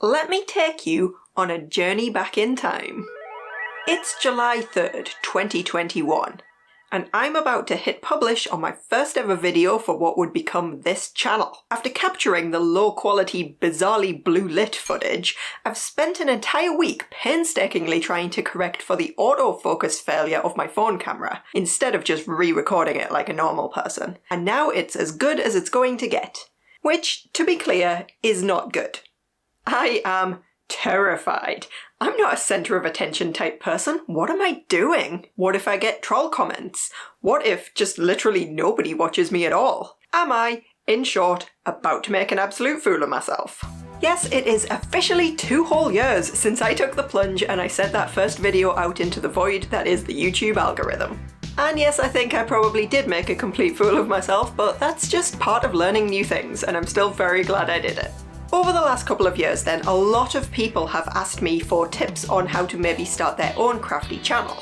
let me take you on a journey back in time. It's July 3rd, 2021, and I'm about to hit publish on my first ever video for what would become this channel. After capturing the low quality, bizarrely blue lit footage, I've spent an entire week painstakingly trying to correct for the autofocus failure of my phone camera, instead of just re-recording it like a normal person. And now it's as good as it's going to get. Which, to be clear, is not good. I am terrified. I'm not a centre of attention type person. What am I doing? What if I get troll comments? What if just literally nobody watches me at all? Am I, in short, about to make an absolute fool of myself? Yes, it is officially 2 whole years since I took the plunge and I sent that first video out into the void that is the YouTube algorithm. And yes, I think I probably did make a complete fool of myself, but that's just part of learning new things, and I'm still very glad I did it. Over the last couple of years then, a lot of people have asked me for tips on how to maybe start their own crafty channel,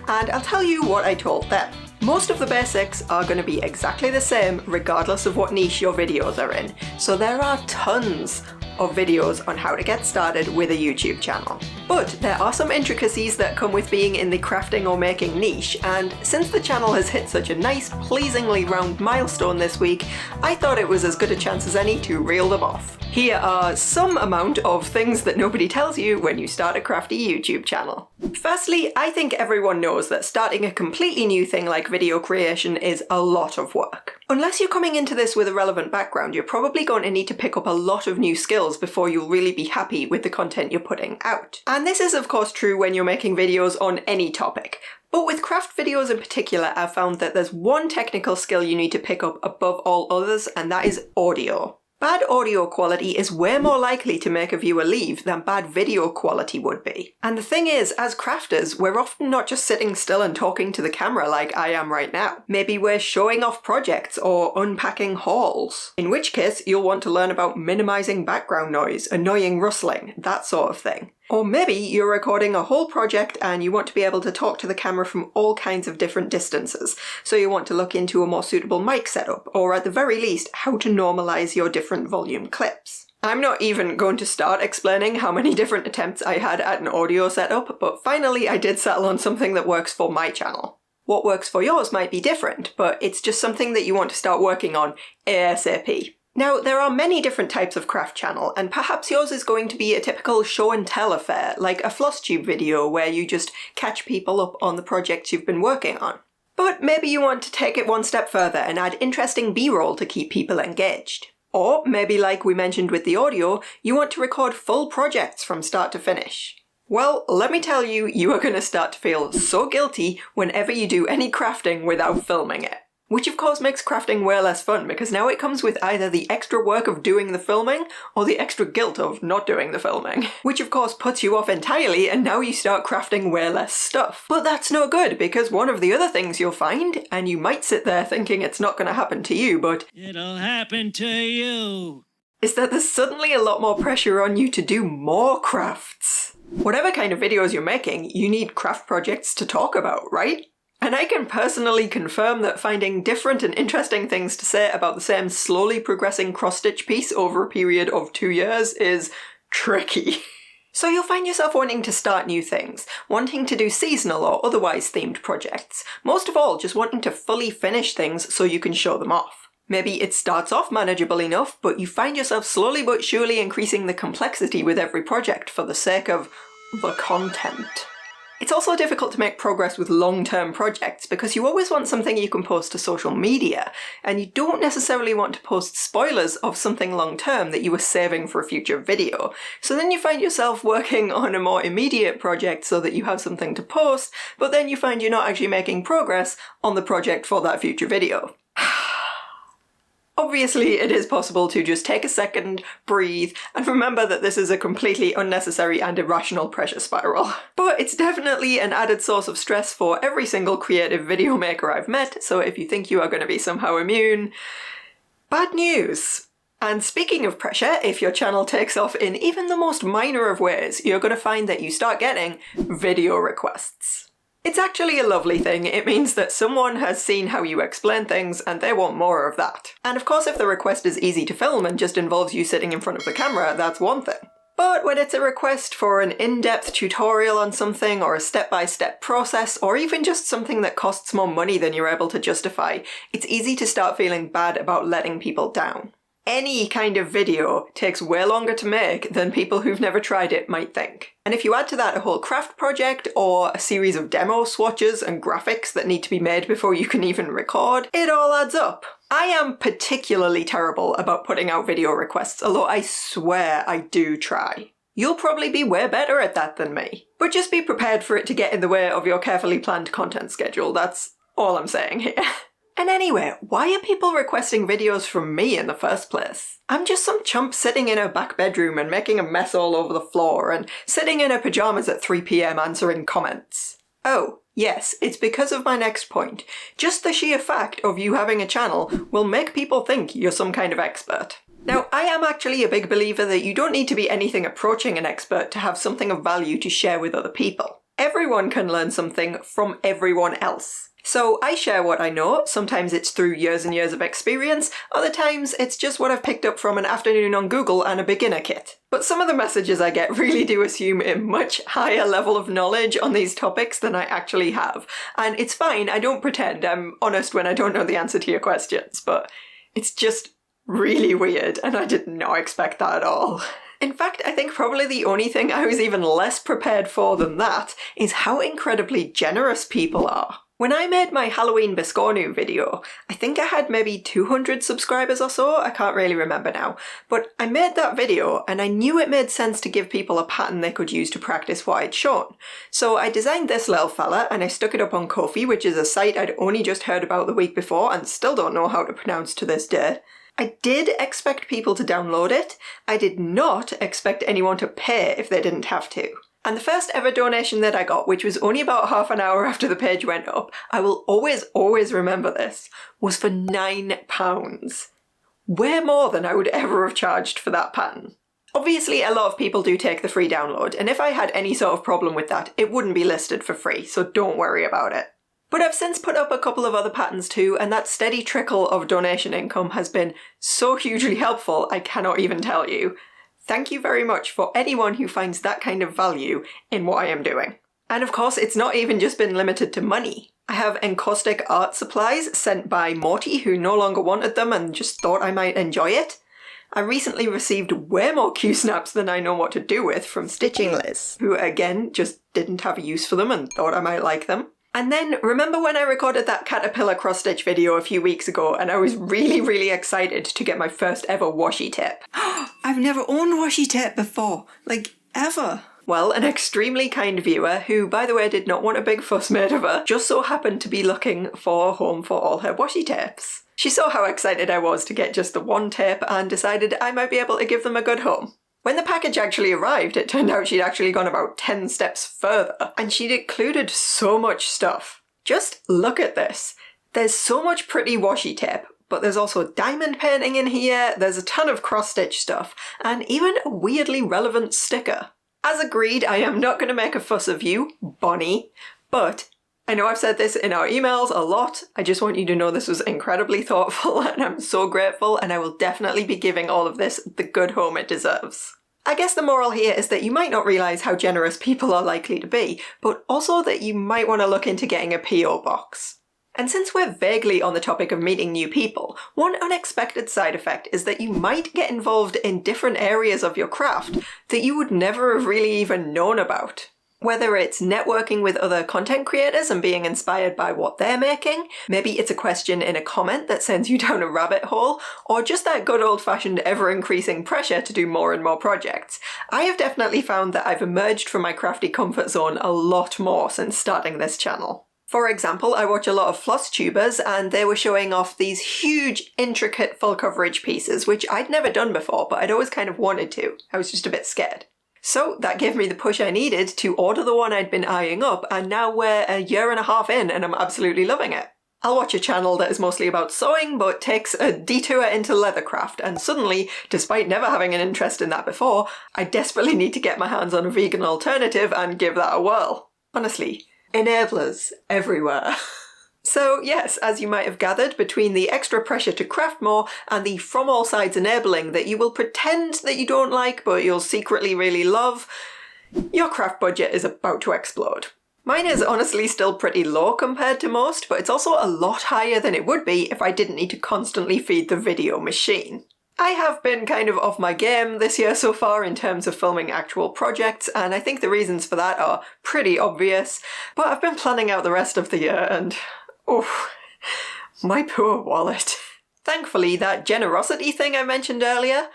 and I'll tell you what I told them. Most of the basics are going to be exactly the same regardless of what niche your videos are in, so there are tons of videos on how to get started with a YouTube channel. But there are some intricacies that come with being in the crafting or making niche, and since the channel has hit such a nice, pleasingly round milestone this week, I thought it was as good a chance as any to reel them off. Here are some amount of things that nobody tells you when you start a crafty YouTube channel. Firstly, I think everyone knows that starting a completely new thing like video creation is a lot of work. Unless you're coming into this with a relevant background, you're probably going to need to pick up a lot of new skills before you'll really be happy with the content you're putting out. And this is of course true when you're making videos on any topic. But with craft videos in particular, I've found that there's one technical skill you need to pick up above all others, and that is audio. Bad audio quality is way more likely to make a viewer leave than bad video quality would be. And the thing is, as crafters, we're often not just sitting still and talking to the camera like I am right now. Maybe we're showing off projects or unpacking hauls. In which case, you'll want to learn about minimizing background noise, annoying rustling, that sort of thing. Or maybe you're recording a whole project and you want to be able to talk to the camera from all kinds of different distances, so you want to look into a more suitable mic setup, or at the very least, how to normalize your different volume clips. I'm not even going to start explaining how many different attempts I had at an audio setup, but finally I did settle on something that works for my channel. What works for yours might be different, but it's just something that you want to start working on ASAP. Now, there are many different types of craft channel, and perhaps yours is going to be a typical show and tell affair, like a FlossTube video where you just catch people up on the projects you've been working on. But maybe you want to take it one step further and add interesting B-roll to keep people engaged. Or maybe, like we mentioned with the audio, you want to record full projects from start to finish. Well, let me tell you, you are going to start to feel so guilty whenever you do any crafting without filming it. Which of course makes crafting way less fun, because now it comes with either the extra work of doing the filming or the extra guilt of not doing the filming. Which of course puts you off entirely, and now you start crafting way less stuff. But that's no good, because one of the other things you'll find, and you might sit there thinking it's not going to happen to you, but it'll happen to you, is that there's suddenly a lot more pressure on you to do more crafts. Whatever kind of videos you're making, you need craft projects to talk about, right? And I can personally confirm that finding different and interesting things to say about the same slowly progressing cross-stitch piece over a period of 2 years is tricky. So you'll find yourself wanting to start new things, wanting to do seasonal or otherwise themed projects, most of all just wanting to fully finish things so you can show them off. Maybe it starts off manageable enough, but you find yourself slowly but surely increasing the complexity with every project for the sake of the content. It's also difficult to make progress with long-term projects because you always want something you can post to social media, and you don't necessarily want to post spoilers of something long-term that you were saving for a future video. So then you find yourself working on a more immediate project so that you have something to post, but then you find you're not actually making progress on the project for that future video. Obviously, it is possible to just take a second, breathe, and remember that this is a completely unnecessary and irrational pressure spiral. But it's definitely an added source of stress for every single creative video maker I've met, so if you think you are going to be somehow immune, bad news! And speaking of pressure, if your channel takes off in even the most minor of ways, you're going to find that you start getting video requests. It's actually a lovely thing. It means that someone has seen how you explain things and they want more of that. And of course, if the request is easy to film and just involves you sitting in front of the camera, that's one thing. But when it's a request for an in-depth tutorial on something, or a step-by-step process, or even just something that costs more money than you're able to justify, it's easy to start feeling bad about letting people down. Any kind of video takes way longer to make than people who've never tried it might think. And if you add to that a whole craft project, or a series of demo swatches and graphics that need to be made before you can even record, it all adds up. I am particularly terrible about putting out video requests, although I swear I do try. You'll probably be way better at that than me. But just be prepared for it to get in the way of your carefully planned content schedule, that's all I'm saying here. And anyway, why are people requesting videos from me in the first place? I'm just some chump sitting in a back bedroom and making a mess all over the floor, and sitting in her pyjamas at 3 PM answering comments. Oh, yes, it's because of my next point. Just the sheer fact of you having a channel will make people think you're some kind of expert. Now, I am actually a big believer that you don't need to be anything approaching an expert to have something of value to share with other people. Everyone can learn something from everyone else. So I share what I know. Sometimes it's through years and years of experience, other times it's just what I've picked up from an afternoon on Google and a beginner kit. But some of the messages I get really do assume a much higher level of knowledge on these topics than I actually have. And it's fine, I don't pretend, I'm honest when I don't know the answer to your questions, but it's just really weird and I did not expect that at all. In fact, I think probably the only thing I was even less prepared for than that is how incredibly generous people are. When I made my Halloween Biscornu video, I think I had maybe 200 subscribers or so, I can't really remember now, but I made that video and I knew it made sense to give people a pattern they could use to practice what I'd shown. So I designed this little fella and I stuck it up on Ko-fi, which is a site I'd only just heard about the week before and still don't know how to pronounce to this day. I did expect people to download it. I did not expect anyone to pay if they didn't have to. And the first ever donation that I got, which was only about half an hour after the page went up, I will always remember this, was for £9. Way more than I would ever have charged for that pattern. Obviously, a lot of people do take the free download, and if I had any sort of problem with that, it wouldn't be listed for free, so don't worry about it. But I've since put up a couple of other patterns too, and that steady trickle of donation income has been so hugely helpful, I cannot even tell you. Thank you very much for anyone who finds that kind of value in what I am doing. And of course, it's not even just been limited to money. I have encaustic art supplies sent by Morty, who no longer wanted them and just thought I might enjoy it. I recently received way more Q-snaps than I know what to do with from Stitching Liz, who again just didn't have a use for them and thought I might like them. And then, remember when I recorded that caterpillar cross-stitch video a few weeks ago and I was really excited to get my first ever washi tape? I've never owned washi tape before, like ever. Well, an extremely kind viewer, who by the way did not want a big fuss made of her, just so happened to be looking for a home for all her washi tapes. She saw how excited I was to get just the one tape and decided I might be able to give them a good home. When the package actually arrived, it turned out she'd actually gone about 10 steps further, and she'd included so much stuff. Just look at this. There's so much pretty washi tape, but there's also diamond painting in here, there's a ton of cross-stitch stuff, and even a weirdly relevant sticker. As agreed, I am not going to make a fuss of you, Bonnie, but I know I've said this in our emails a lot, I just want you to know this was incredibly thoughtful and I'm so grateful, and I will definitely be giving all of this the good home it deserves. I guess the moral here is that you might not realise how generous people are likely to be, but also that you might want to look into getting a PO box. And since we're vaguely on the topic of meeting new people, one unexpected side effect is that you might get involved in different areas of your craft that you would never have really even known about. Whether it's networking with other content creators and being inspired by what they're making, maybe it's a question in a comment that sends you down a rabbit hole, or just that good old-fashioned ever-increasing pressure to do more and more projects. I have definitely found that I've emerged from my crafty comfort zone a lot more since starting this channel. For example, I watch a lot of floss tubers and they were showing off these huge, intricate full coverage pieces, which I'd never done before, but I'd always kind of wanted to. I was just a bit scared. So that gave me the push I needed to order the one I'd been eyeing up, and now we're a year and a half in and I'm absolutely loving it. I'll watch a channel that is mostly about sewing but takes a detour into leathercraft, and suddenly, despite never having an interest in that before, I desperately need to get my hands on a vegan alternative and give that a whirl. Honestly, enablers everywhere. So yes, as you might have gathered, between the extra pressure to craft more and the from all sides enabling that you will pretend that you don't like but you'll secretly really love, your craft budget is about to explode. Mine is honestly still pretty low compared to most, but it's also a lot higher than it would be if I didn't need to constantly feed the video machine. I have been kind of off my game this year so far in terms of filming actual projects, and I think the reasons for that are pretty obvious, but I've been planning out the rest of the year and oh, my poor wallet. Thankfully, that generosity thing I mentioned earlier,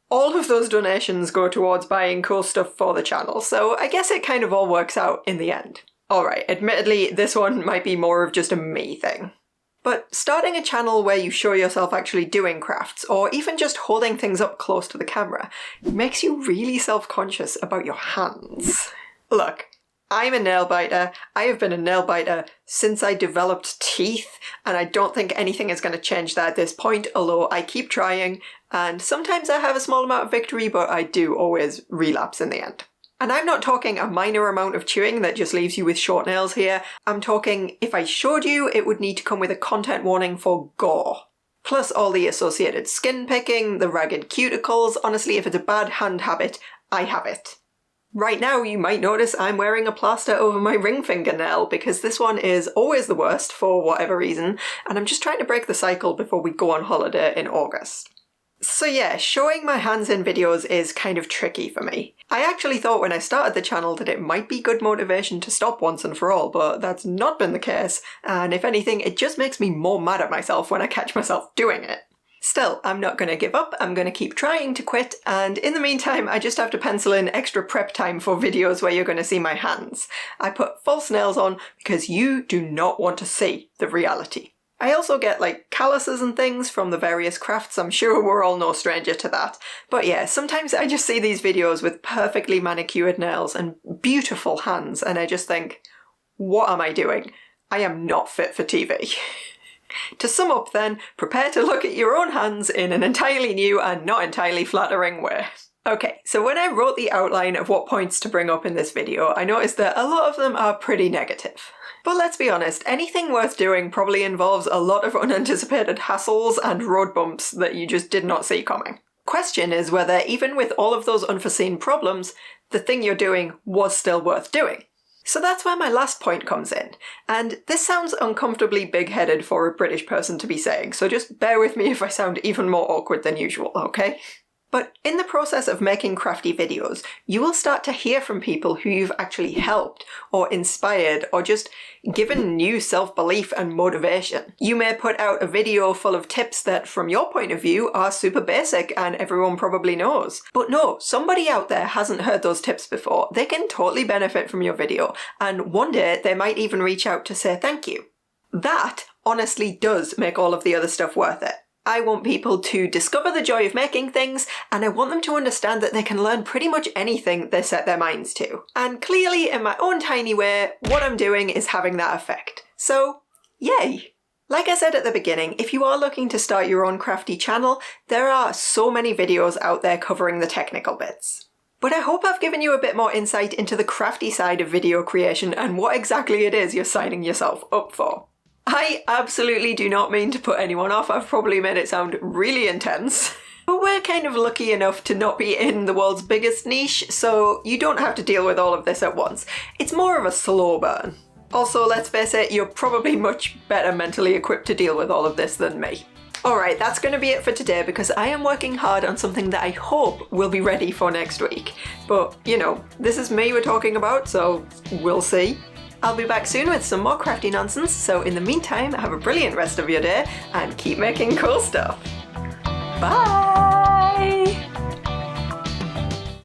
all of those donations go towards buying cool stuff for the channel, so I guess it kind of all works out in the end. Alright, admittedly, this one might be more of just a me thing. But starting a channel where you show yourself actually doing crafts, or even just holding things up close to the camera, makes you really self-conscious about your hands. Look, I'm a nail biter. I have been a nail biter since I developed teeth, and I don't think anything is going to change that at this point, although I keep trying, and sometimes I have a small amount of victory, but I do always relapse in the end. And I'm not talking a minor amount of chewing that just leaves you with short nails here. I'm talking if I showed you, it would need to come with a content warning for gore. Plus all the associated skin picking, the ragged cuticles. Honestly, if it's a bad hand habit, I have it. Right now, you might notice I'm wearing a plaster over my ring fingernail because this one is always the worst for whatever reason, and I'm just trying to break the cycle before we go on holiday in August. So yeah, showing my hands in videos is kind of tricky for me. I actually thought when I started the channel that it might be good motivation to stop once and for all, but that's not been the case, and if anything, it just makes me more mad at myself when I catch myself doing it. Still, I'm not going to give up, I'm going to keep trying to quit, and in the meantime I just have to pencil in extra prep time for videos where you're going to see my hands. I put false nails on because you do not want to see the reality. I also get like calluses and things from the various crafts, I'm sure we're all no stranger to that. But yeah, sometimes I just see these videos with perfectly manicured nails and beautiful hands and I just think, what am I doing? I am not fit for TV. To sum up then, prepare to look at your own hands in an entirely new and not entirely flattering way. Okay, so when I wrote the outline of what points to bring up in this video, I noticed that a lot of them are pretty negative. But let's be honest, anything worth doing probably involves a lot of unanticipated hassles and road bumps that you just did not see coming. Question is whether, even with all of those unforeseen problems, the thing you're doing was still worth doing. So that's where my last point comes in, and this sounds uncomfortably big-headed for a British person to be saying, so just bear with me if I sound even more awkward than usual, okay? But in the process of making crafty videos, you will start to hear from people who you've actually helped, or inspired, or just given new self-belief and motivation. You may put out a video full of tips that, from your point of view, are super basic and everyone probably knows. But no, somebody out there hasn't heard those tips before. They can totally benefit from your video, and one day they might even reach out to say thank you. That honestly does make all of the other stuff worth it. I want people to discover the joy of making things, and I want them to understand that they can learn pretty much anything they set their minds to. And clearly, in my own tiny way, what I'm doing is having that effect. So, yay! Like I said at the beginning, if you are looking to start your own crafty channel, there are so many videos out there covering the technical bits. But I hope I've given you a bit more insight into the crafty side of video creation and what exactly it is you're signing yourself up for. I absolutely do not mean to put anyone off, I've probably made it sound really intense. But we're kind of lucky enough to not be in the world's biggest niche, so you don't have to deal with all of this at once. It's more of a slow burn. Also, let's face it, you're probably much better mentally equipped to deal with all of this than me. Alright, that's going to be it for today because I am working hard on something that I hope will be ready for next week. But, you know, this is me we're talking about, so we'll see. I'll be back soon with some more crafty nonsense, so in the meantime, have a brilliant rest of your day and keep making cool stuff. Bye!